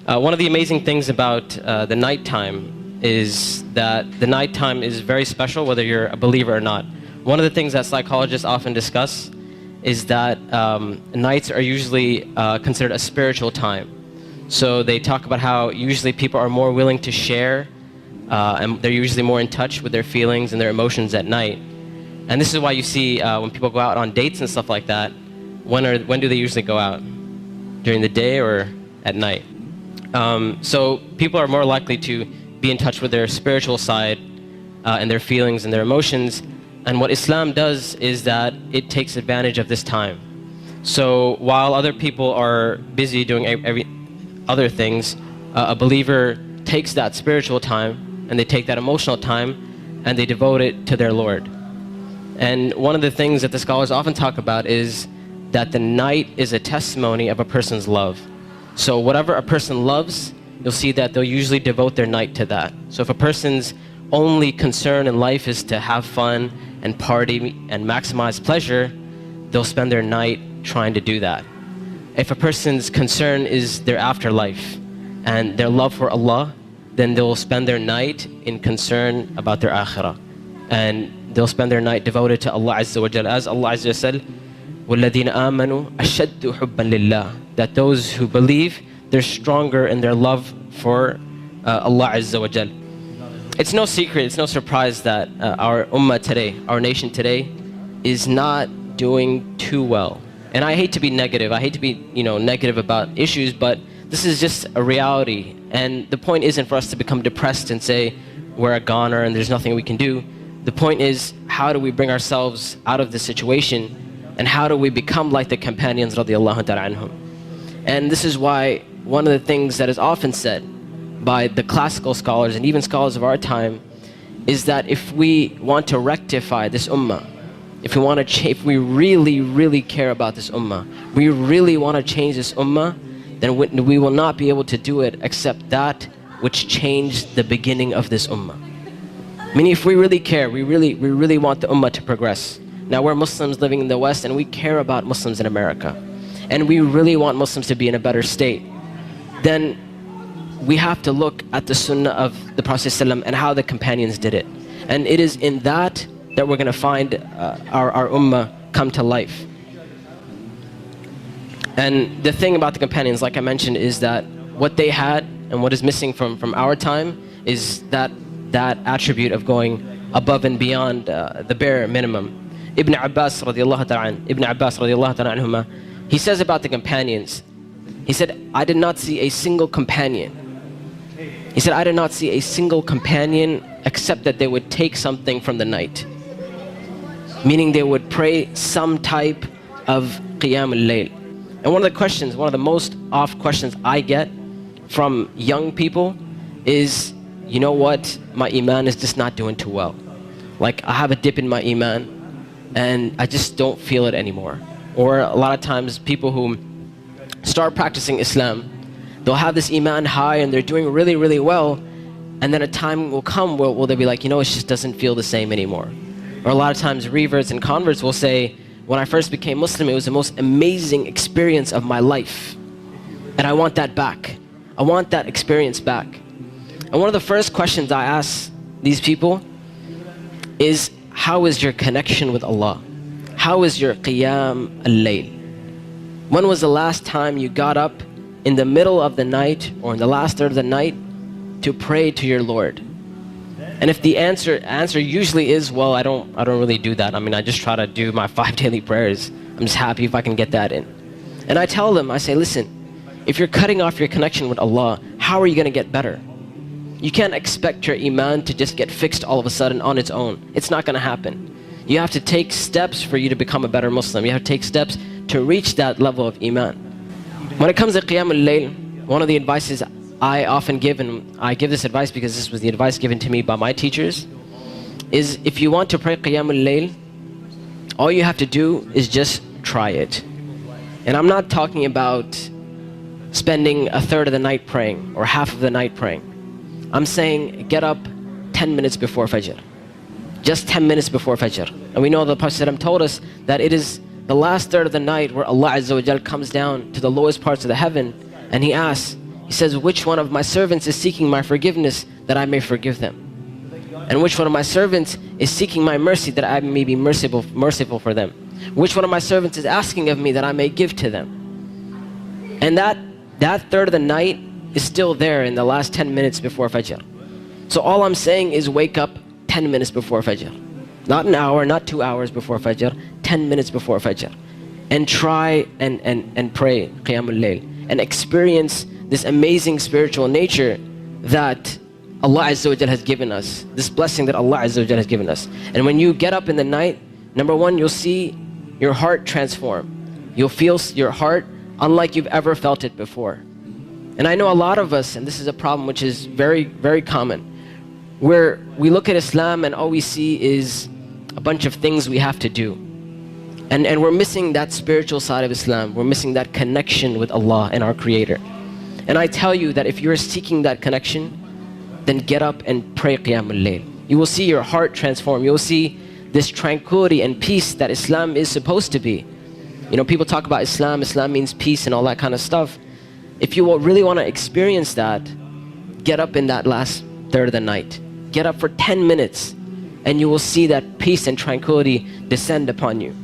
One of the amazing things about the nighttime is that the nighttime is very special whether you're a believer or not. One of the things that psychologists often discuss is that nights are usually considered a spiritual time. So they talk about how usually people are more willing to share and they're usually more in touch with their feelings and their emotions at night. And this is why you see when people go out on dates and stuff like that, when do they usually go out? During the day or at night? So people are more likely to be in touch with their spiritual side and their feelings and their emotions. And what Islam does is that it takes advantage of this time. So while other people are busy doing other things, a believer takes that spiritual time and they take that emotional time and they devote it to their Lord. And one of the things that the scholars often talk about is that the night is a testimony of a person's love. So whatever a person loves, you'll see that they'll usually devote their night to that. So if a person's only concern in life is to have fun and party and maximize pleasure, they'll spend their night trying to do that. If a person's concern is their afterlife and their love for Allah, then they'll spend their night in concern about their akhirah. And they'll spend their night devoted to Allah Azza wa Jal. As Allah Azza wa Jal said, وَالَّذِينَ آمَنُوا أَشَدُّ حُبًّا لِلَّهِ, that those who believe, they're stronger in their love for Allah Azza wa Jal. It's no secret, it's no surprise that our ummah today, our nation today, is not doing too well. And I hate to be negative, I hate to be negative about issues, but this is just a reality. And the point isn't for us to become depressed and say we're a goner and there's nothing we can do. The point is, how do we bring ourselves out of this situation, and how do we become like the companions radiallahu ta'ala anhum? And this is why one of the things that is often said by the classical scholars and even scholars of our time is that if we want to rectify this ummah, if we really, really care about this ummah, we really want to change this ummah, then we will not be able to do it except that which changed the beginning of this ummah. Meaning, if we really care, we really want the ummah to progress. Now we're Muslims living in the West and we care about Muslims in America, and we really want Muslims to be in a better state. Then we have to look at the sunnah of the Prophet ﷺ and how the companions did it. And it is in that we're going to find our ummah come to life. And the thing about the companions, like I mentioned, is that what they had and what is missing from our time is that attribute of going above and beyond the bare minimum. Ibn Abbas radiallahu ta'ala anhuma, he says about the companions, he said, I did not see a single companion. He said, I did not see a single companion except that they would take something from the night. Meaning they would pray some type of qiyam al-layl. And one of the most oft questions I get from young people is, you know what, my iman is just not doing too well. Like, I have a dip in my iman and I just don't feel it anymore. Or a lot of times people who start practicing Islam, they'll have this iman high and they're doing really, really well, and then a time will come where they'll be like, it just doesn't feel the same anymore. Or a lot of times reverts and converts will say, when I first became Muslim, it was the most amazing experience of my life, and I want that back. I want that experience back. And one of the first questions I ask these people is, how is your connection with Allah? How is your qiyam al-layl? When was the last time you got up in the middle of the night or in the last third of the night to pray to your Lord? And if the answer usually is, well, I don't really do that. I mean, I just try to do my 5 daily prayers. I'm just happy if I can get that in. And I tell them, I say, listen, if you're cutting off your connection with Allah, how are you going to get better? You can't expect your iman to just get fixed all of a sudden on its own. It's not going to happen. You have to take steps for you to become a better Muslim. You have to take steps to reach that level of iman. When it comes to qiyam al-layl, one of the advices I often give, and I give this advice because this was the advice given to me by my teachers, is if you want to pray qiyam al-layl, all you have to do is just try it. And I'm not talking about spending a third of the night praying or half of the night praying. I'm saying get up 10 minutes before Fajr. Just 10 minutes before Fajr. And we know the Prophet ﷺ told us that it is the last third of the night where Allah Azza wa Jal comes down to the lowest parts of the heaven and He asks, He says, which one of my servants is seeking my forgiveness that I may forgive them? And which one of my servants is seeking my mercy that I may be merciful for them? Which one of my servants is asking of me that I may give to them? And that third of the night is still there in the last 10 minutes before Fajr. So all I'm saying is wake up 10 minutes before Fajr. Not an hour, not 2 hours before Fajr, 10 minutes before Fajr. And try and pray Qiyamul Layl and experience this amazing spiritual nature that Allah Azza wa Jal has given us, this blessing that Allah Azza wa Jal has given us. And when you get up in the night, number one, you'll see your heart transform. You'll feel your heart unlike you've ever felt it before. And I know a lot of us, and this is a problem which is very, very common, where we look at Islam and all we see is a bunch of things we have to do. And we're missing that spiritual side of Islam. We're missing that connection with Allah and our Creator. And I tell you that if you're seeking that connection, then get up and pray Qiyamul Layl. You will see your heart transform. You will see this tranquility and peace that Islam is supposed to be. You know, people talk about Islam means peace and all that kind of stuff. If you really want to experience that, get up in that last third of the night. Get up for 10 minutes and you will see that peace and tranquility descend upon you.